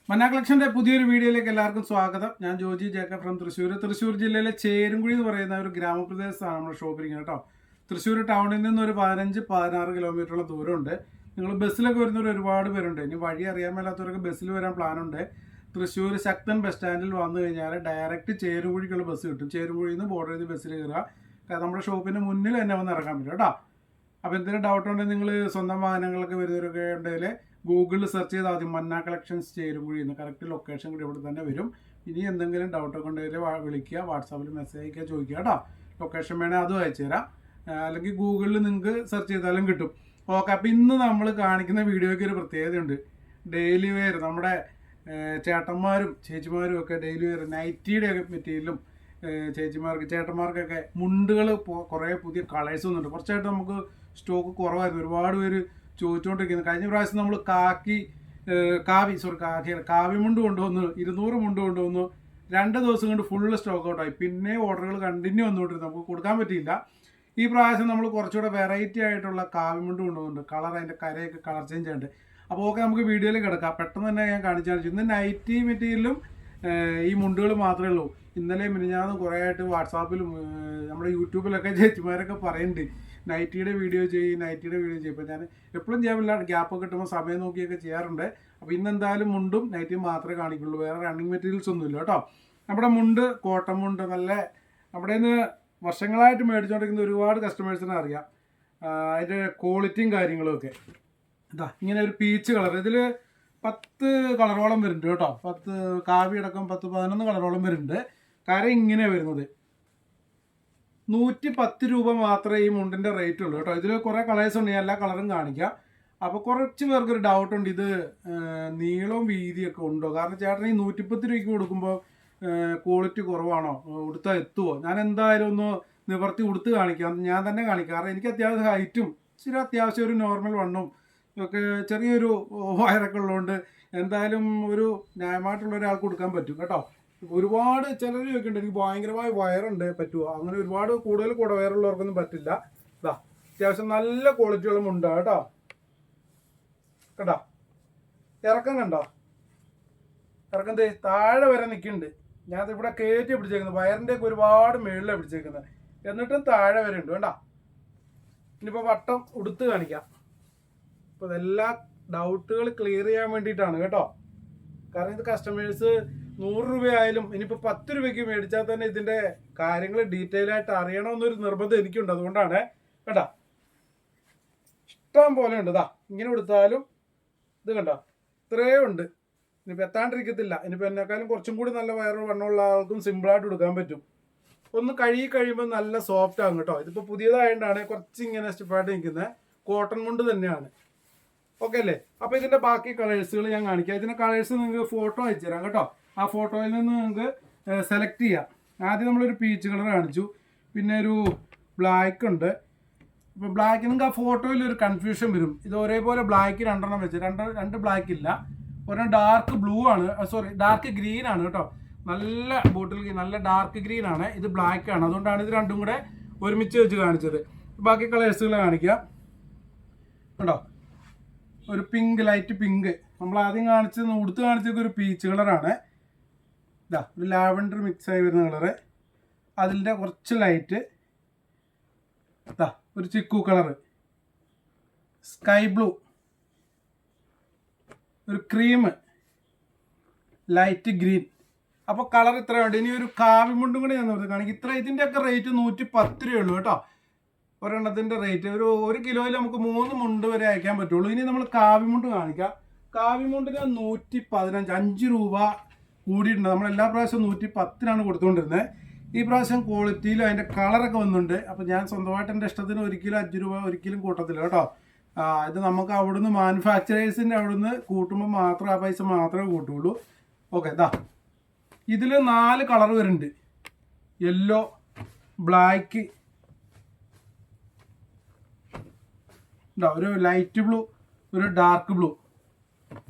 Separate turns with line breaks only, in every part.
മന്ന കളക്ഷൻ്റെ പുതിയൊരു വീഡിയോയിലേക്ക് എല്ലാവർക്കും സ്വാഗതം. ഞാൻ ജോജി ജേക്കബ് ഫ്രം തൃശ്ശൂർ ജില്ലയിലെ ചേരുംകുഴി എന്ന് പറയുന്ന ഒരു ഗ്രാമപ്രദേശത്താണ് നമ്മുടെ ഷോപ്പിരിക്കുന്നത് കേട്ടോ. തൃശ്ശൂർ ടൗണിൽ നിന്ന് ഒരു 15-16 കിലോമീറ്ററോളം ദൂരമുണ്ട്. നിങ്ങൾ ബസ്സിലൊക്കെ വരുന്നവർ ഒരുപാട് പേരുണ്ട്. ഇനി വഴി അറിയാൻ മേലാത്തവർക്ക് ബസ്സിൽ വരാൻ പ്ലാനുണ്ട്. തൃശ്ശൂർ ശക്തൻ ബസ് സ്റ്റാൻഡിൽ വന്നു കഴിഞ്ഞാൽ ഡയറക്റ്റ് ചേരുംകുഴിക്കുള്ള ബസ് കിട്ടും. ചേരുംകുഴിയിൽ നിന്ന് ബോർഡർ ചെയ്ത് ബസ്സിൽ കയറുക. നമ്മുടെ ഷോപ്പിൻ്റെ മുന്നിൽ തന്നെ വന്ന് ഇറങ്ങാൻ പറ്റും കേട്ടോ. അപ്പോൾ എന്തെങ്കിലും ഡൗട്ട് ഉണ്ടെങ്കിൽ നിങ്ങൾ സ്വന്തം വാഹനങ്ങളൊക്കെ വരുന്നവരൊക്കെ ഉണ്ടെങ്കിൽ ഗൂഗിളിൽ സെർച്ച് ചെയ്താൽ മതി മന്ന കളക്ഷൻസ് ചേരുംകുഴി എന്ന്. കറക്റ്റ് ലൊക്കേഷൻ കൂടി ഇവിടെ തന്നെ വരും. ഇനി എന്തെങ്കിലും ഡൗട്ടൊക്കെ ഉണ്ടെങ്കിൽ വിളിക്കുക, വാട്സാപ്പിൽ മെസ്സേജ് അയക്കുക, ചോദിക്കുക കേട്ടോ. ലൊക്കേഷൻ വേണേൽ അതും അയച്ചു തരാം, അല്ലെങ്കിൽ ഗൂഗിളിൽ നിങ്ങൾക്ക് സെർച്ച് ചെയ്താലും കിട്ടും. ഓക്കെ, അപ്പോൾ ഇന്ന് നമ്മൾ കാണിക്കുന്ന വീഡിയോയ്ക്ക് ഒരു പ്രത്യേകതയുണ്ട്. ഡെയിലി വെയർ നമ്മുടെ ചേട്ടന്മാരും ചേച്ചിമാരും ഒക്കെ ഡെയിലി വെയർ നൈറ്റിയുടെ ഒക്കെ മെറ്റീരിയലും ചേട്ടന്മാർക്കൊക്കെ മുണ്ടുകൾ കുറേ പുതിയ കളേഴ്സ് വന്നിട്ടുണ്ട്. കുറച്ചായിട്ട് നമുക്ക് സ്റ്റോക്ക് കുറവായിരുന്നു. ഒരുപാട് പേര് ചോദിച്ചുകൊണ്ടിരിക്കുന്നത്. കഴിഞ്ഞ പ്രാവശ്യം നമ്മൾ കാവി മുണ്ട് കൊണ്ടുവന്നു, 200 മുണ്ട് കൊണ്ടുവന്നു. 2 ദിവസം കൊണ്ട് ഫുള്ള് സ്റ്റോക്ക് ഔട്ടായി. പിന്നെ ഓർഡറുകൾ കണ്ടിന്യൂ വന്നുകൊണ്ടിരുന്നു, നമുക്ക് കൊടുക്കാൻ പറ്റിയില്ല. ഈ പ്രാവശ്യം നമ്മൾ കുറച്ചുകൂടെ വെറൈറ്റി ആയിട്ടുള്ള കാവി മുണ്ട് കൊണ്ടുവന്നുണ്ട്. കളർ, അതിൻ്റെ കരയൊക്കെ കളർ ചേഞ്ച് ആയിട്ട്. അപ്പോൾ ഓക്കെ, നമുക്ക് വീഡിയോയിൽ കിടക്കാം. പെട്ടെന്ന് തന്നെ ഞാൻ കാണിച്ചാൽ ഇന്ന് നൈറ്റി മെറ്റീരിയലും ഈ മുണ്ടുകൾ മാത്രമേ ഉള്ളൂ. ഇന്നലെ മിനിഞ്ഞാന്ന് കുറേ ആയിട്ട് വാട്സാപ്പിലും നമ്മുടെ യൂട്യൂബിലൊക്കെ ചേച്ചിമാരൊക്കെ പറയുന്നുണ്ട് നൈറ്റിയുടെ വീഡിയോ ചെയ്യും. ഇപ്പോൾ ഞാൻ എപ്പോഴും ചെയ്യാറില്ല, ഗ്യാപ്പൊക്കെ കിട്ടുമ്പോൾ സമയം നോക്കിയൊക്കെ ചെയ്യാറുണ്ട്. അപ്പോൾ ഇന്നെന്തായാലും മുണ്ടും നൈറ്റിയും മാത്രമേ കാണിക്കുള്ളൂ, വേറെ റണ്ണിങ് മെറ്റീരിയൽസ് ഒന്നുമില്ല കേട്ടോ. നമ്മുടെ മുണ്ട് കോട്ടൺ മുണ്ട് നല്ല നമ്മുടെ നിന്ന് വർഷങ്ങളായിട്ട് മേടിച്ചുകൊണ്ടിരിക്കുന്ന ഒരുപാട് കസ്റ്റമേഴ്സിനെ അറിയാം. അതിൻ്റെ ക്വാളിറ്റിയും കാര്യങ്ങളുമൊക്കെ ഇങ്ങനെ ഒരു പീച്ച് കളർ, ഇതിൽ 10 കളറോളം വരുന്നുണ്ട് കേട്ടോ. 10 കാവി അടക്കം 10-11 കളറോളം വരുന്നുണ്ട്. കാര്യം ഇങ്ങനെ വരുന്നത് 110 രൂപ മാത്രമേ ഈ മുണ്ടിൻ്റെ റേറ്റ് ഉള്ളൂ കേട്ടോ. ഇതിൽ കുറേ കളേഴ്സ് ഉണ്ട്, എല്ലാ കളറും കാണിക്കാം. അപ്പോൾ കുറച്ച് പേർക്കൊരു ഡൗട്ടുണ്ട്, ഇത് നീളവും വീതിയൊക്കെ ഉണ്ടോ. കാരണം ചേട്ടൻ ഈ 110 രൂപയ്ക്ക് കൊടുക്കുമ്പോൾ ക്വാളിറ്റി കുറവാണോ, ഉടുത്താൽ എത്തുമോ. ഞാൻ എന്തായാലും ഒന്ന് നിവർത്തി ഉടുത്ത് കാണിക്കാം, ഞാൻ തന്നെ കാണിക്കാം. കാരണം എനിക്ക് അത്യാവശ്യം ഹൈറ്റും ഇച്ചിരി അത്യാവശ്യം ഒരു നോർമൽ വണ്ണും ഒക്കെ ചെറിയൊരു വയറൊക്കെ ഉള്ളതുകൊണ്ട് എന്തായാലും ഒരു ന്യായമായിട്ടുള്ള ഒരാൾക്ക് കൊടുക്കാൻ പറ്റും കേട്ടോ. ഒരുപാട് ചിലർ ചോദിക്കുന്നുണ്ട് എനിക്ക് ഭയങ്കരമായ വയറുണ്ട്, പറ്റുമോ. അങ്ങനെ ഒരുപാട് കൂടുതൽ കുടവയറുള്ളവർക്കൊന്നും പറ്റില്ല. അത്യാവശ്യം നല്ല ക്വാളിറ്റിയുള്ള മുണ്ടാണ് കേട്ടോ. കേട്ടോ, ഇറക്കം കണ്ടോ, ഇറക്കം താഴെ വരെ നിൽക്കുന്നുണ്ട്. ഞാൻ ഇവിടെ കയറ്റി പിടിച്ചേക്കുന്നത്, വയറിൻ്റെ ഒക്കെ ഒരുപാട് മേളിലാണ് പിടിച്ചേക്കുന്നത്, എന്നിട്ടും താഴെ വരെ ഉണ്ട് കേട്ടോ. ഇനിയിപ്പോൾ വട്ടം ഉടുത്ത് കാണിക്കാം. അപ്പോൾ ഇതെല്ലാ ഡൗട്ടുകൾ ക്ലിയർ ചെയ്യാൻ വേണ്ടിയിട്ടാണ് കേട്ടോ. കാരണം ഇത് കസ്റ്റമേഴ്സ് 100 രൂപയായാലും ഇനിയിപ്പോൾ 10 രൂപയ്ക്ക് മേടിച്ചാൽ തന്നെ ഇതിൻ്റെ കാര്യങ്ങൾ ഡീറ്റെയിൽ ആയിട്ട് അറിയണമെന്നൊരു നിർബന്ധം എനിക്കുണ്ട്. അതുകൊണ്ടാണ് കേട്ടോ. ഇഷ്ടം പോലെ ഉണ്ട്. ഇങ്ങനെ കൊടുത്താലും ഇത് കണ്ടോ, ഇത്രയേ ഉണ്ട്. ഇനിയിപ്പോൾ എത്താണ്ടിരിക്കത്തില്ല. ഇനിയിപ്പോൾ എന്നെക്കാളും കുറച്ചും കൂടി നല്ല വയറ് വണ്ണമുള്ള ആൾക്കും സിമ്പിളായിട്ട് കൊടുക്കാൻ പറ്റും. ഒന്ന് കഴുകി കഴിയുമ്പോൾ നല്ല സോഫ്റ്റ് ആകും കേട്ടോ. ഇതിപ്പോൾ പുതിയതായതുകൊണ്ടാണ് കുറച്ച് ഇങ്ങനെ സ്റ്റിഫായിട്ട് നിൽക്കുന്നത്. കോട്ടൺ മുണ്ട് തന്നെയാണ്. ഓക്കെ അല്ലേ. അപ്പോൾ ഇതിൻ്റെ ബാക്കി കളേഴ്സുകൾ ഞാൻ കാണിക്കാം. ഇതിൻ്റെ കളേഴ്സ് നിങ്ങൾക്ക് ഫോട്ടോ അയച്ചു തരാം കേട്ടോ. ആ ഫോട്ടോയിൽ നിന്ന് നിങ്ങൾക്ക് സെലക്ട് ചെയ്യാം. ആദ്യം നമ്മളൊരു പീച്ച് കളർ കാണിച്ചു, പിന്നെ ഒരു ബ്ലാക്ക് ഉണ്ട്. ഇപ്പോൾ ബ്ലാക്ക് നിങ്ങൾക്ക് ആ ഫോട്ടോയിൽ ഒരു കൺഫ്യൂഷൻ വരും. ഇത് ഒരേപോലെ ബ്ലാക്ക് 2 എണ്ണം വെച്ച്, രണ്ട് ബ്ലാക്ക് ഇല്ല. ഒരെണ്ണം ഡാർക്ക് ബ്ലൂ ആണ്, ഡാർക്ക് ഗ്രീൻ ആണ് കേട്ടോ. നല്ല ബോട്ടിൽ നല്ല ഡാർക്ക് ഗ്രീൻ ആണ്, ഇത് ബ്ലാക്ക് ആണ്. അതുകൊണ്ടാണ് ഇത് രണ്ടും കൂടെ ഒരുമിച്ച് വെച്ച് കാണിച്ചത്. ബാക്കി കളേഴ്സുകൾ കാണിക്കാം കേട്ടോ. ഒരു പിങ്ക്, ലൈറ്റ് പിങ്ക്. നമ്മൾ ആദ്യം കാണിച്ചത് ഉടുത്ത് കാണിച്ചത് ഒരു പീച്ച് കളറാണ്. ഒരു ലാവൻഡർ മിക്സായി വരുന്ന കളറ്. അതിൻ്റെ കുറച്ച് ലൈറ്റ്. ഒരു ചിക്കു കളറ്, സ്കൈ ബ്ലൂ, ഒരു ക്രീം, ലൈറ്റ് ഗ്രീൻ. അപ്പോൾ കളർ ഇത്രയുണ്ട്. ഇനി ഒരു കാവി മുണ്ടും കൂടി ഞാൻ നോക്കി കാണിക്കും. ഇതിൻ്റെയൊക്കെ റേറ്റ് 110 രൂപയുള്ളൂ കേട്ടോ. ഒരെണ്ണത്തിൻ്റെ റേറ്റ് ഒരു കിലോയിൽ നമുക്ക് 3 മുണ്ട് വരെ അയക്കാൻ പറ്റുള്ളൂ. ഇനി നമ്മൾ കാവിമുണ്ട് കാണിക്കാം. കാവിമുണ്ടിന് 115, 5 രൂപ കൂടിയിട്ടുണ്ട്. നമ്മൾ എല്ലാ പ്രാവശ്യവും 110-നാണ് കൊടുത്തുകൊണ്ടിരുന്നത്. ഈ പ്രാവശ്യം ക്വാളിറ്റിയിലും അതിൻ്റെ കളറൊക്കെ വന്നിട്ടുണ്ട്. അപ്പോൾ ഞാൻ സ്വന്തമായിട്ട് എൻ്റെ ഇഷ്ടത്തിന് 1 കിലോ 5 രൂപ ഒരിക്കലും കൂട്ടത്തില്ല കേട്ടോ. ഇത് നമുക്ക് അവിടുന്ന് മാനുഫാക്ചറേഴ്സിൻ്റെ അവിടുന്ന് കൂട്ടുമ്പോൾ മാത്രം ആ പൈസ മാത്രമേ കൂട്ടുള്ളൂ. ഓക്കെ, ഇതിൽ 4 കളർ വരുന്നുണ്ട്. യെല്ലോ, ബ്ലാക്ക്, ഒരു ലൈറ്റ് ബ്ലൂ, ഒരു ഡാർക്ക് ബ്ലൂ.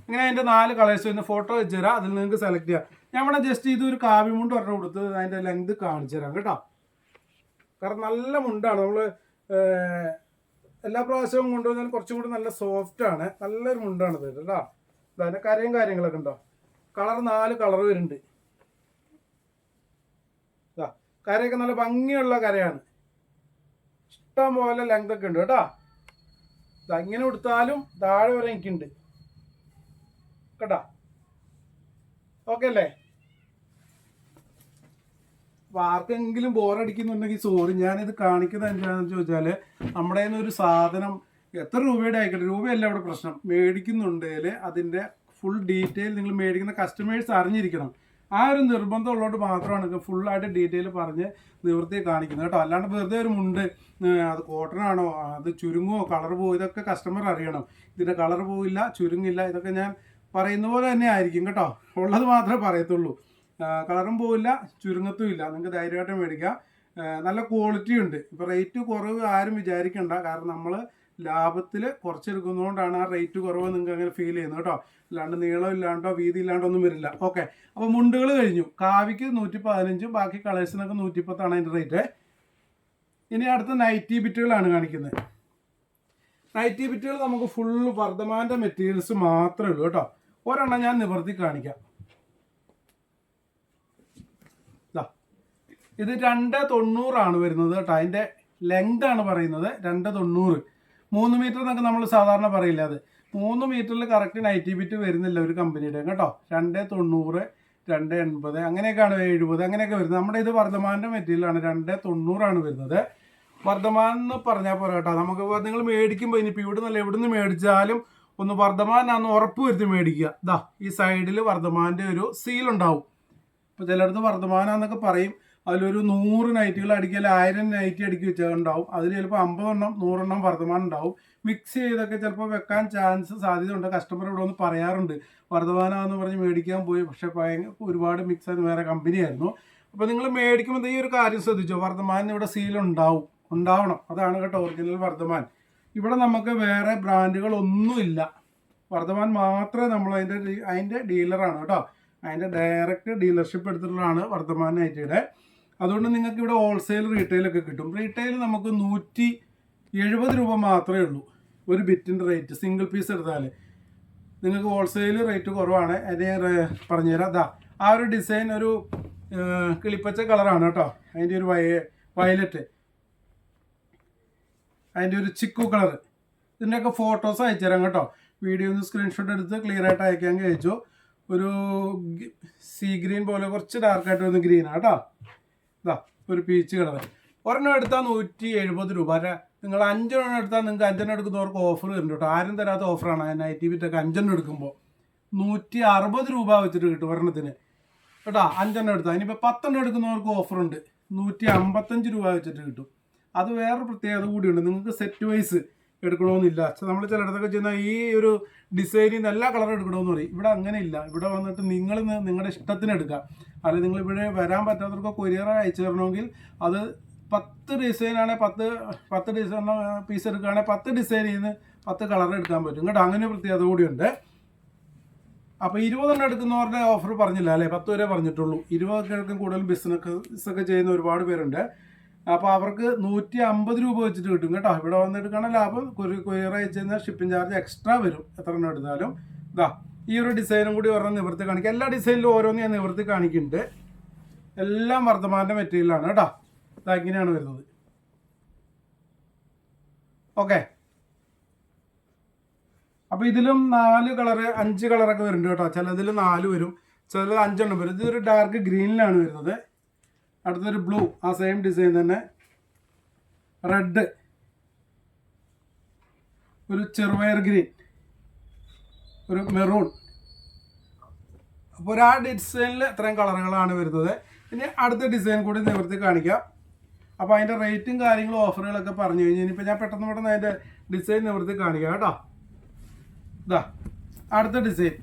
ഇങ്ങനെ അതിൻ്റെ 4 കളേഴ്സ് വരുന്ന ഫോട്ടോ വെച്ച് തരാം. അതിൽ നിങ്ങൾക്ക് സെലക്ട് ചെയ്യാം. ഞാൻ ഇവിടെ ജസ്റ്റ് ഇതൊരു കാവ്യ മുണ്ട് പറഞ്ഞ് കൊടുത്ത് അതിൻ്റെ ലെങ്ത് കാണിച്ചു തരാം കേട്ടോ. കാരണം നല്ല മുണ്ടാണ്. നമ്മൾ എല്ലാ പ്രാവശ്യവും കൊണ്ടുവന്നാലും കുറച്ചും കൂടി നല്ല സോഫ്റ്റാണ്. നല്ലൊരു മുണ്ടാണിത് കേട്ടോ. അതിൻ്റെ കരയും കാര്യങ്ങളൊക്കെ ഉണ്ടോ. നാല് കളർ വരുന്നുണ്ട്. കരയൊക്കെ നല്ല ഭംഗിയുള്ള കരയാണ്. ഇഷ്ടം പോലെ ലെങ്ത് ഒക്കെ ഉണ്ട് കേട്ടോ. ഇങ്ങനെ കൊടുത്താലും താഴെ വരെ എനിക്കുണ്ട് കേട്ടോ. ഓക്കെ അല്ലേ? അപ്പോൾ ആർക്കെങ്കിലും ബോറടിക്കുന്നുണ്ടെങ്കിൽ സോറി, ഞാനിത് കാണിക്കുന്നത് എന്താണെന്ന് ചോദിച്ചാൽ, നമ്മുടെ കയ്യിൽ നിന്ന് ഒരു സാധനം എത്ര രൂപയുടെ ആയിക്കോട്ടെ, രൂപയല്ല ഇവിടെ പ്രശ്നം, മേടിക്കുന്നുണ്ടെങ്കിൽ അതിൻ്റെ ഫുൾ ഡീറ്റെയിൽ നിങ്ങൾ മേടിക്കുന്ന കസ്റ്റമേഴ്സ് അറിഞ്ഞിരിക്കണം. ആ ഒരു നിർബന്ധം ഉള്ളതുകൊണ്ട് മാത്രമാണ് ഫുള്ളായിട്ട് ഡീറ്റെയിൽ പറഞ്ഞ് നിവൃത്തി കാണിക്കുന്നത് കേട്ടോ. അല്ലാണ്ട് വെറുതെ ഒരു മുണ്ട് അത് കോട്ടൺ ആണോ, അത് ചുരുങ്ങുമോ, കളർ പോകുമോ, ഇതൊക്കെ കസ്റ്റമർ അറിയണം. ഇതിൻ്റെ കളർ പോവില്ല, ചുരുങ്ങില്ല, ഇതൊക്കെ ഞാൻ പറയുന്ന പോലെ തന്നെ ആയിരിക്കും കേട്ടോ. ഉള്ളത് മാത്രമേ പറയത്തുള്ളൂ. കളറും പോവില്ല, ചുരുങ്ങത്തും ഇല്ല. നിങ്ങൾക്ക് ധൈര്യമായിട്ട് മേടിക്കാം. നല്ല ക്വാളിറ്റി ഉണ്ട്. ഇപ്പോൾ റേറ്റ് കുറവ് ആരും വിചാരിക്കണ്ട. കാരണം നമ്മൾ ലാഭത്തിൽ കുറച്ചെടുക്കുന്നതുകൊണ്ടാണ് ആ റേറ്റ് കുറവ് നിങ്ങൾക്ക് അങ്ങനെ ഫീൽ ചെയ്യുന്നത് കേട്ടോ. അല്ലാണ്ട് നീളം ഇല്ലാണ്ടോ വീതി ഇല്ലാണ്ടോ ഒന്നും വരില്ല. ഓക്കെ, അപ്പോൾ മുണ്ടുകൾ കഴിഞ്ഞു. കാവിക്ക് 115, ബാക്കി കളേഴ്സിനൊക്കെ 110 അതിൻ്റെ റേറ്റ്. ഇനി അടുത്ത നൈറ്റി ബിറ്റുകളാണ് കാണിക്കുന്നത്. നൈറ്റി ബിറ്റുകൾ നമുക്ക് ഫുള്ള് വർദ്ധമാൻ്റെ മെറ്റീരിയൽസ് മാത്രമേ ഉള്ളൂ കേട്ടോ. ഒരെണ്ണം ഞാൻ നിവർത്തി കാണിക്കാം. ഇത് 290 വരുന്നത് കേട്ടോ. അതിൻ്റെ ലെങ്ത് ആണ് പറയുന്നത് 290. 3 മീറ്റർ എന്നൊക്കെ നമ്മൾ സാധാരണ പറയില്ല. അത് 3 മീറ്ററിൽ കറക്റ്റ് നൈറ്റി ബിറ്റ് വരുന്നില്ല ഒരു കമ്പനിയുടെ കേട്ടോ. 290, 280 അങ്ങനെയൊക്കെയാണ്, 70 അങ്ങനെയൊക്കെ വരുന്നത്. നമ്മുടെ ഇത് വർദ്ധമാൻ്റെ മെറ്റീരിയലാണ്. 290 വരുന്നത്. വർദ്ധമാൻ എന്ന് പറഞ്ഞാൽ പോരാ കേട്ടോ. നമുക്ക് നിങ്ങൾ മേടിക്കുമ്പോൾ ഇനിയിപ്പോൾ ഇവിടെ നിന്നല്ല എവിടെ നിന്ന് മേടിച്ചാലും ഒന്ന് വർദ്ധമാനാന്ന് ഉറപ്പ് വരുത്തി മേടിക്കുക. ഈ സൈഡിൽ വർദ്ധമാൻ്റെ ഒരു സീലുണ്ടാവും. ഇപ്പോൾ ചിലയിടത്ത് വർദ്ധമാനാന്നൊക്കെ പറയും. അതിലൊരു 100 നൈറ്റുകൾ അടിക്കുക, 1000 നൈറ്റി അടുക്കി വെച്ചിട്ടുണ്ടാവും. അതിൽ ചിലപ്പോൾ 50 എണ്ണം 100 എണ്ണം വർദ്ധമാനം ഉണ്ടാവും. മിക്സ് ചെയ്തൊക്കെ ചിലപ്പോൾ വെക്കാൻ സാധ്യത ഉണ്ട്. കസ്റ്റമർ ഇവിടെ ഒന്ന് പറയാറുണ്ട്, വർദ്ധമാനമെന്ന് പറഞ്ഞ് മേടിക്കാൻ പോയി, പക്ഷേ ഒരുപാട് മിക്സ് ആയത് വേറെ കമ്പനിയായിരുന്നു. അപ്പോൾ നിങ്ങൾ മേടിക്കുമ്പോൾ ഈ ഒരു കാര്യം ശ്രദ്ധിച്ചോ, വർദ്ധമാനിന് ഇവിടെ ഉണ്ടാവണം. അതാണ് കേട്ടോ ഒറിജിനൽ വർദ്ധമാൻ. ഇവിടെ നമുക്ക് വേറെ ബ്രാൻഡുകളൊന്നുമില്ല. വർദ്ധമാൻ മാത്രമേ നമ്മൾ അതിൻ്റെ ഡീലറാണ് കേട്ടോ. അതിൻ്റെ ഡയറക്റ്റ് ഡീലർഷിപ്പ് എടുത്തിട്ടുള്ളതാണ് വർദ്ധമാൻ നൈറ്റിയുടെ. അതുകൊണ്ട് നിങ്ങൾക്ക് ഇവിടെ ഹോൾസെയിൽ റീറ്റെയിലൊക്കെ കിട്ടും. റീറ്റെയിൽ നമുക്ക് 170 രൂപ മാത്രമേ ഉള്ളൂ ഒരു ബിറ്റിൻ്റെ റേറ്റ്. സിംഗിൾ പീസ് എടുത്താൽ നിങ്ങൾക്ക് ഹോൾസെയിൽ റേറ്റ് കുറവാണ്. അത് ഞാൻ പറഞ്ഞുതരാം. ആ ഒരു ഡിസൈൻ ഒരു കിളിപ്പച്ച കളറാണ് കേട്ടോ. അതിൻ്റെ ഒരു വയലറ്റ്, അതിൻ്റെ ഒരു ചിക്കു കളർ. ഇതിൻ്റെയൊക്കെ ഫോട്ടോസ് അയച്ചു തരാം കേട്ടോ. വീഡിയോ ഒന്ന് സ്ക്രീൻഷോട്ട് എടുത്ത് ക്ലിയർ ആയിട്ട് അയക്കാൻ അയച്ചു. ഒരു സീ ഗ്രീൻ പോലെ കുറച്ച് ഡാർക്കായിട്ട് വരുന്ന ഗ്രീനാണ് കേട്ടോ. ഒരു പീച്ച് കളർ. ഒരെണ്ണം എടുത്താൽ 170 രൂപ. നിങ്ങൾ 5 എണ്ണം എടുത്താൽ നിങ്ങൾക്ക് 5 എണ്ണം എടുക്കുന്നവർക്ക് ഓഫർ വരുന്നുണ്ട് കേട്ടോ. ആരും തരാത്ത ഓഫറാണ്. നൈറ്റി ബിറ്റൊക്കെ 5 എണ്ണം എടുക്കുമ്പോൾ 160 രൂപ വെച്ചിട്ട് കിട്ടും ഒരെണ്ണത്തിന് കേട്ടോ. 5 എണ്ണം എടുത്താൽ. ഇനിയിപ്പോൾ 10 എണ്ണം എടുക്കുന്നവർക്ക് ഓഫറുണ്ട്, 155 രൂപ വെച്ചിട്ട് കിട്ടും. അത് വേറൊരു പ്രത്യേകത കൂടിയുണ്ട്. നിങ്ങൾക്ക് സെറ്റ് വൈസ് എടുക്കണമെന്നില്ല. നമ്മൾ ചിലയിടത്തൊക്കെ ചെയ്യുന്ന ഈ ഒരു ഡിസൈനിൽ നിന്ന് എല്ലാ കളറും എടുക്കണമെന്ന് പറയും. ഇവിടെ അങ്ങനെയില്ല. ഇവിടെ വന്നിട്ട് നിങ്ങൾ നിങ്ങളുടെ ഇഷ്ടത്തിന് എടുക്കാം. അല്ലെങ്കിൽ നിങ്ങൾ ഇവിടെ വരാൻ പറ്റാത്തവർക്ക് കൊറിയർ അയച്ചു തരണമെങ്കിൽ അത് 10 ഡിസൈനാണെങ്കിൽ 10 ഡിസൈൻ പീസ് എടുക്കുകയാണെങ്കിൽ 10 ഡിസൈനിൽ നിന്ന് 10 കളർ എടുക്കാൻ പറ്റും കേട്ടോ. അങ്ങനെ പ്രത്യേകത കൂടിയുണ്ട്. അപ്പോൾ 20 എണ്ണം എടുക്കുന്നവരുടെ ഓഫർ പറഞ്ഞില്ല അല്ലേ, 10 വരെ പറഞ്ഞിട്ടുള്ളൂ. 20 കൂടുതൽ ബിസിനസ്സൊക്കെ ചെയ്യുന്ന ഒരുപാട് പേരുണ്ട്. അപ്പോൾ അവർക്ക് 150 രൂപ വെച്ചിട്ട് കിട്ടും കേട്ടോ. ഇവിടെ വന്നെടുക്കുകയാണെങ്കിൽ ലാഭം. കൊറിയർ അയച്ചു കഴിഞ്ഞാൽ ഷിപ്പിംഗ് ചാർജ് എക്സ്ട്രാ വരും എത്ര എണ്ണം എടുത്താലും. ഈ ഒരു ഡിസൈനും കൂടി ഒരെണ്ണം നിവർത്തി കാണിക്കുക. എല്ലാ ഡിസൈനിലും ഓരോന്ന് ഞാൻ നിവർത്തി കാണിക്കുന്നുണ്ട്. എല്ലാം വർദ്ധമാൻ്റെ മെറ്റീരിയലാണ് കേട്ടോ. ഇങ്ങനെയാണ് വരുന്നത്. ഓക്കെ, അപ്പോൾ ഇതിലും 4 കളറ് 5 കളറൊക്കെ വരുന്നുണ്ട് കേട്ടോ. ചിലതിൽ 4 വരും, ചിലത് 5 എണ്ണം വരും. ഇതൊരു ഡാർക്ക് ഗ്രീനിലാണ് വരുന്നത്. അടുത്തൊരു ബ്ലൂ, ആ സെയിം ഡിസൈൻ തന്നെ. റെഡ്, ഒരു ചെറുപയർ ഗ്രീൻ, ഒരു മെറൂൺ. അപ്പോൾ ആ ഡിസൈനിൽ ഇത്രയും കളറുകളാണ് വരുന്നത്. ഇനി അടുത്ത ഡിസൈൻ കൂടി നിവർത്തി കാണിക്കാം. അപ്പോൾ അതിൻ്റെ റേറ്റും കാര്യങ്ങളും ഓഫറുകളൊക്കെ പറഞ്ഞു കഴിഞ്ഞാൽ ഇനിയിപ്പോൾ ഞാൻ പെട്ടെന്ന് അതിൻ്റെ ഡിസൈൻ നിവർത്തി കാണിക്കാം കേട്ടോ. അടുത്ത ഡിസൈൻ.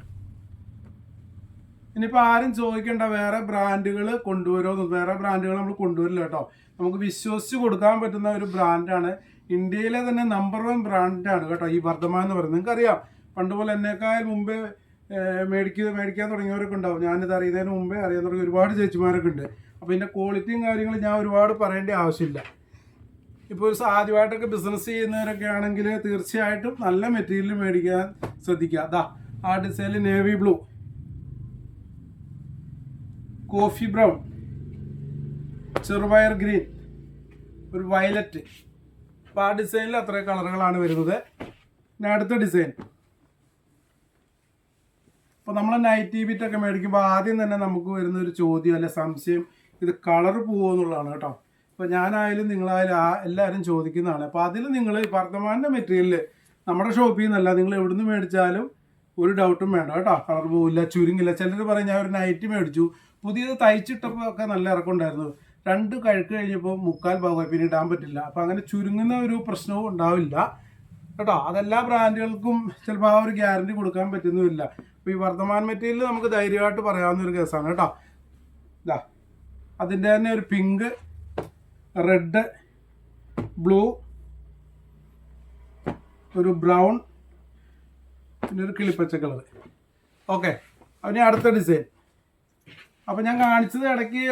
ഇനിയിപ്പോൾ ആരും ചോദിക്കേണ്ട വേറെ ബ്രാൻഡുകൾ കൊണ്ടുവരുമോ. വേറെ ബ്രാൻഡുകൾ നമ്മൾ കൊണ്ടുവരില്ല കേട്ടോ. നമുക്ക് വിശ്വസിച്ച് കൊടുക്കാൻ പറ്റുന്ന ഒരു ബ്രാൻഡാണ്. ഇന്ത്യയിലെ തന്നെ നമ്പർ 1 ബ്രാൻഡാണ് കേട്ടോ ഈ വർദ്ധമാൻ എന്ന് പറയുന്നത്. നിങ്ങൾക്കറിയാം, പണ്ടുപോലെ എന്നേക്കാൾ മുമ്പേ മേടിക്കാൻ തുടങ്ങിയവരൊക്കെ ഉണ്ടാവും. ഞാനിത് അറിയുന്നതിന് മുമ്പേ അറിയാൻ തുടങ്ങിയ ഒരുപാട് ചേച്ചിമാരൊക്കെ ഉണ്ട്. അപ്പോൾ ഇതിൻ്റെ ക്വാളിറ്റിയും കാര്യങ്ങളും ഞാൻ ഒരുപാട് പറയേണ്ട ആവശ്യമില്ല. ഇപ്പോൾ ആദ്യമായിട്ടൊക്കെ ബിസിനസ് ചെയ്യുന്നവരൊക്കെ ആണെങ്കിൽ തീർച്ചയായിട്ടും നല്ല മെറ്റീരിയൽ മേടിക്കാൻ ശ്രദ്ധിക്കുക. ആ ഡിസൈനിൽ നേവി ബ്ലൂ, കോഫി ബ്രൗൺ, ചെറുപയർ ഗ്രീൻ, ഒരു വയലറ്റ്. അപ്പോൾ ആ ഡിസൈനിൽ അത്ര കളറുകളാണ് വരുന്നത്. പിന്നെ അടുത്ത ഡിസൈൻ, അപ്പോൾ നമ്മൾ നൈറ്റി ബിറ്റൊക്കെ മേടിക്കുമ്പോൾ ആദ്യം തന്നെ നമുക്ക് വരുന്ന ഒരു ചോദ്യം അല്ലെ സംശയം, ഇത് കളർ പോകുമോ എന്നുള്ളതാണ് കേട്ടോ. അപ്പോൾ ഞാനായാലും നിങ്ങളായാലും എല്ലാവരും ചോദിക്കുന്നതാണ്. അപ്പോൾ അതിൽ നിങ്ങൾ വർദ്ധമാൻ്റെ മെറ്റീരിയൽ നമ്മുടെ ഷോപ്പിൽ നിന്നല്ല, നിങ്ങൾ എവിടുന്ന് മേടിച്ചാലും ഒരു ഡൗട്ടും വേണ്ട കേട്ടോ, കളർ പോവില്ല, ചുരുങ്ങില്ല. ചിലർ പറയും ഞാൻ ഒരു നൈറ്റി മേടിച്ചു, പുതിയത് തയ്ച്ചിട്ടപ്പോൾ ഒക്കെ നല്ല ഇറക്കമുണ്ടായിരുന്നു, 2 കഴുക്ക് കഴിഞ്ഞപ്പോൾ 3/4 ഭാഗമായി, പിന്നെ ഇടാൻ പറ്റില്ല. അപ്പോൾ അങ്ങനെ ചുരുങ്ങുന്ന ഒരു പ്രശ്നവും ഉണ്ടാവില്ല കേട്ടോ. അതെല്ലാ ബ്രാൻഡുകൾക്കും ചിലപ്പോൾ ആ ഒരു ഗ്യാരണ്ടി കൊടുക്കാൻ പറ്റുന്നുമില്ല. അപ്പോൾ ഈ വർദ്ധമാൻ മെറ്റീരിയൽ നമുക്ക് ധൈര്യമായിട്ട് പറയാവുന്ന ഒരു കേസാണ് കേട്ടോ. ഇതാ അതിൻ്റെ തന്നെ ഒരു പിങ്ക്, റെഡ്, ബ്ലൂ, ഒരു ബ്രൗൺ, പിന്നെ ഒരു കിളിപ്പച്ച കളർ. ഓക്കെ, അതിന് അടുത്ത ഡിസൈൻ. അപ്പോൾ ഞാൻ കാണിച്ചത് ഇടയ്ക്ക്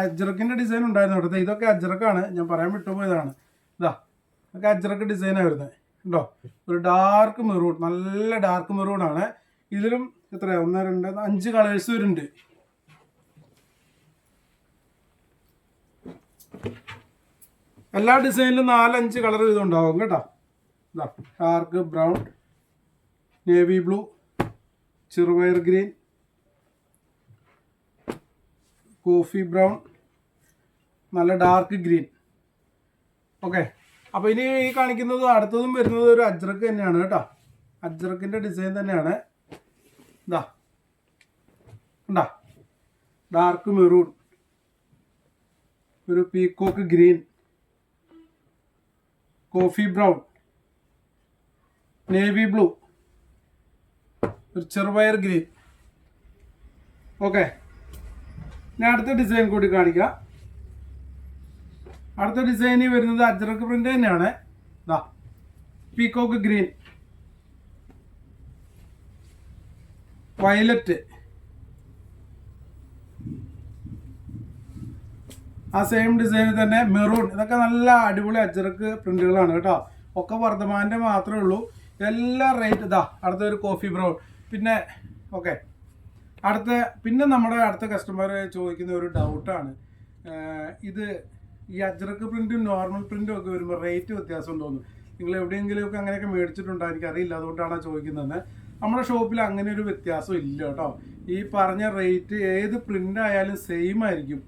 അജ്രക്കിൻ്റെ ഡിസൈൻ ഉണ്ടായിരുന്നു ഇവിടുത്തെ. ഇതൊക്കെ അജ്രക്കാണ്, ഞാൻ പറയാൻ വിട്ടുപോയതാണ്. ഇതാ ഇതൊക്കെ അജ്രക്ക് ഡിസൈനാണ് വരുന്നത് ഉണ്ടോ. ഒരു ഡാർക്ക് മെറൂൺ, നല്ല ഡാർക്ക് മെറൂൺ ആണ്. ഇതിലും എത്രയാണ് 1 2 5 കളേഴ്സ് വരുന്നുണ്ട്. എല്ലാ ഡിസൈനിലും 4-5 കളർ ഇതുണ്ടാവും കേട്ടോ. ഇതാ ഡാർക്ക് ബ്രൗൺ, നേവി ബ്ലൂ, ചെറുപയർ ഗ്രീൻ, കോഫി ബ്രൗൺ, നല്ല ഡാർക്ക് ഗ്രീൻ. ഓക്കെ, അപ്പോൾ ഇനി ഈ കാണിക്കുന്നത് അടുത്തതും വരുന്നത് ഒരു അജ്രക്ക് തന്നെയാണ് കേട്ടോ. അജ്രക്കിൻ്റെ ഡിസൈൻ തന്നെയാണ്. ഇതാ ഉണ്ടാ ഡാർക്ക് മെറൂൺ, ഒരു peacock green, coffee brown, navy blue, ഒരു ചെറുപയർ ഗ്രീൻ. ഓക്കെ, ഞാൻ അടുത്ത ഡിസൈൻ കൂടി കാണിക്കാം. അടുത്ത ഡിസൈനിൽ വരുന്നത് അജ്രക്ക് പ്രിന്റ് തന്നെയാണ്. ഇതാ പീക്കോക്ക് ഗ്രീൻ, വയലറ്റ്, ആ സെയിം ഡിസൈനിൽ തന്നെ മെറൂൺ. ഇതൊക്കെ നല്ല അടിപൊളി അജ്രക്ക് പ്രിന്റുകളാണ് കേട്ടോ. ഒക്കെ വർദ്ധമാൻ്റെ മാത്രമേ ഉള്ളൂ. എല്ലാ റേറ്റ്. ഇതാ അടുത്ത ഒരു കോഫി ബ്രൗൺ. പിന്നെ ഓക്കെ, പിന്നെ നമ്മുടെ അടുത്ത കസ്റ്റമർ ചോദിക്കുന്ന ഒരു ഡൗട്ടാണ്, ഇത് ഈ അജ്രക്ക് പ്രിന്റും നോർമൽ പ്രിന്റും ഒക്കെ വരുമ്പോൾ റേറ്റ് വ്യത്യാസം തോന്നുന്നു. നിങ്ങൾ എവിടെയെങ്കിലുമൊക്കെ അങ്ങനെയൊക്കെ മേടിച്ചിട്ടുണ്ടോ എനിക്കറിയില്ല, അതുകൊണ്ടാണ് ചോദിക്കുന്നത്. നമ്മുടെ ഷോപ്പിൽ അങ്ങനെ ഒരു വ്യത്യാസം ഇല്ല കേട്ടോ. ഈ പറഞ്ഞ റേറ്റ് ഏത് പ്രിന്റ് ആയാലും സെയിം ആയിരിക്കും.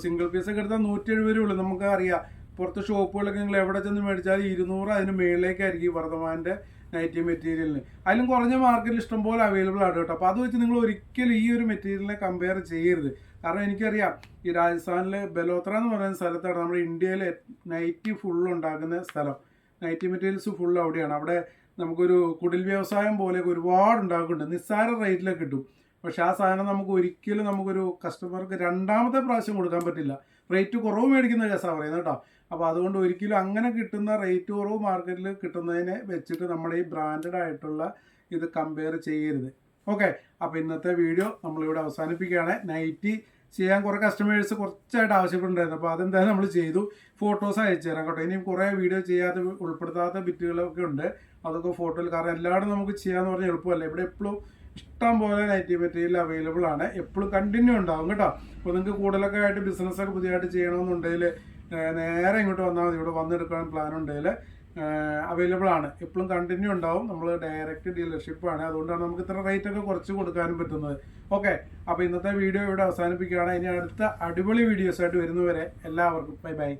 സിംഗിൾ പീസ് ഒക്കെ എടുത്താൽ 170 ഉള്ളൂ. നമുക്ക് അറിയാം പുറത്ത് ഷോപ്പുകളൊക്കെ നിങ്ങൾ എവിടെ ചെന്ന് മേടിച്ചാൽ 200 അതിന് മേളിലേക്കായിരിക്കും വർദ്ധമാൻ്റെ നൈറ്റി മെറ്റീരിയലിന്. അതിലും കുറഞ്ഞ മാർക്കറ്റിൽ ഇഷ്ടംപോലെ അവൈലബിൾ ആണ് കേട്ടോ. അപ്പോൾ അത് വെച്ച് നിങ്ങൾ ഒരിക്കലും ഈ ഒരു മെറ്റീരിയലിനെ കമ്പയർ ചെയ്യരുത്. കാരണം എനിക്കറിയാം ഈ രാജസ്ഥാനിലെ ബലോത്ര എന്ന് പറയുന്ന സ്ഥലത്താണ് നമ്മുടെ ഇന്ത്യയിലെ നൈറ്റി ഫുൾ ഉണ്ടാക്കുന്ന സ്ഥലം. നൈറ്റി മെറ്റീരിയൽസ് ഫുൾ അവിടെയാണ്. അവിടെ നമുക്കൊരു കുടിൽ വ്യവസായം പോലെയൊക്കെ ഒരുപാട് ഉണ്ടാക്കുന്നുണ്ട്. നിസ്സാര റേറ്റിലൊക്കെ കിട്ടും. പക്ഷെ ആ സാധനം നമുക്കൊരു കസ്റ്റമർക്ക് 2ാമത്തെ പ്രാവശ്യം കൊടുക്കാൻ പറ്റില്ല. റേറ്റ് കുറവ് മേടിക്കുന്ന കേസാണ് പറയുന്നത് കേട്ടോ. അപ്പോൾ അതുകൊണ്ട് ഒരിക്കലും അങ്ങനെ കിട്ടുന്ന റേറ്റ് കുറവ് മാർക്കറ്റിൽ കിട്ടുന്നതിനെ വെച്ചിട്ട് നമ്മുടെ ഈ ബ്രാൻഡഡ് ആയിട്ടുള്ള ഇത് കമ്പയർ ചെയ്യരുത്. ഓക്കെ, അപ്പോൾ ഇന്നത്തെ വീഡിയോ നമ്മളിവിടെ അവസാനിപ്പിക്കുകയാണ്. നൈറ്റി ചെയ്യാൻ കുറേ കസ്റ്റമേഴ്സ് കുറച്ചായിട്ട് ആവശ്യപ്പെട്ടുണ്ടായിരുന്നു. അപ്പോൾ അതെന്തായാലും നമ്മൾ ചെയ്തു. ഫോട്ടോസ് അയച്ചു തരാം കേട്ടോ. ഇനിയും കുറേ വീഡിയോ ചെയ്യാതെ ഉൾപ്പെടുത്താത്ത ബിറ്റുകളൊക്കെ ഉണ്ട്. അതൊക്കെ ഫോട്ടോയിൽ, കാരണം എല്ലാവരും നമുക്ക് ചെയ്യാമെന്ന് പറഞ്ഞാൽ എളുപ്പമല്ല. ഇവിടെ എപ്പോഴും ഇഷ്ടം പോലെ നൈറ്റി മെറ്റീരിയൽ അവൈലബിൾ ആണ്. എപ്പോഴും കണ്ടിന്യൂ ഉണ്ടാവും കേട്ടോ. അപ്പോൾ നിങ്ങൾക്ക് കൂടുതലൊക്കെ ആയിട്ട് ബിസിനസ്സൊക്കെ പുതിയതായിട്ട് ചെയ്യണമെന്നുണ്ടെങ്കിൽ നേരെ ഇങ്ങോട്ട് വന്നാൽ മതി. ഇവിടെ വന്നെടുക്കാൻ പ്ലാൻ ഉണ്ടെങ്കിൽ അവൈലബിൾ ആണ്. എപ്പോഴും കണ്ടിന്യൂ ഉണ്ടാവും. നമ്മൾ ഡയറക്റ്റ് ഡീലർഷിപ്പാണ്. അതുകൊണ്ടാണ് നമുക്ക് ഇത്ര റേറ്റൊക്കെ കുറച്ച് കൊടുക്കാനും പറ്റുന്നത്. ഓക്കെ, അപ്പോൾ ഇന്നത്തെ വീഡിയോ ഇവിടെ അവസാനിപ്പിക്കുകയാണ്. ഇനി അടുത്ത അടിപൊളി വീഡിയോസായിട്ട് വരുന്നവരെ എല്ലാവർക്കും ബൈ ബൈ.